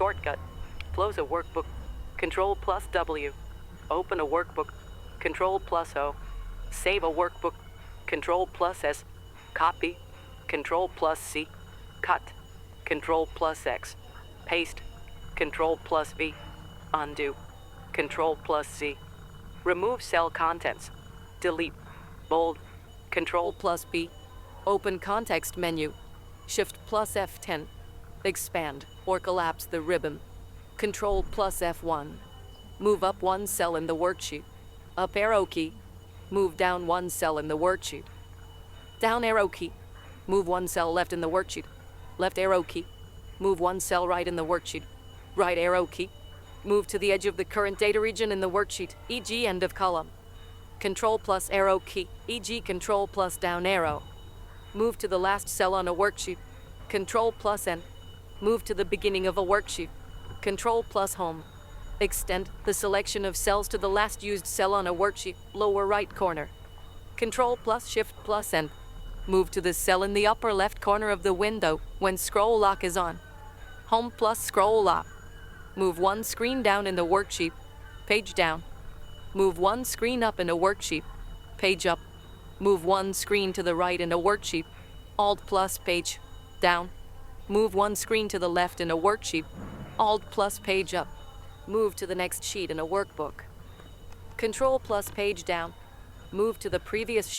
Shortcut. Close a workbook. Control plus W. Open a workbook. Control plus O. Save a workbook. Control plus S. Copy. Control plus C. Cut. Control plus X. Paste. Control plus V. Undo. Control plus Z. Remove cell contents. Delete. Bold. Control plus B. Open context menu. Shift plus F10. Expand or collapse the ribbon. Control plus F1. Move up one cell in the worksheet. Up arrow key. Move down one cell in the worksheet. Down arrow key. Move one cell left in the worksheet. Left arrow key. Move one cell right in the worksheet. Right arrow key. Move to the edge of the current data region in the worksheet, e.g. end of column. Control plus arrow key, e.g. control plus down arrow. Move to the last cell on a worksheet. Control plus N. Move to the beginning of a worksheet. Control plus home. Extend the selection of cells to the last used cell on a worksheet, lower right corner. Control plus Shift plus N. Move to the cell in the upper left corner of the window when scroll lock is on. Home plus scroll lock. Move one screen down in the worksheet, page down. Move one screen up in a worksheet, page up. Move one screen to the right in a worksheet, Alt plus page down. Move one screen to the left in a worksheet, Alt plus page up. Move to the next sheet in a workbook. Control plus page down. Move to the previous sheet.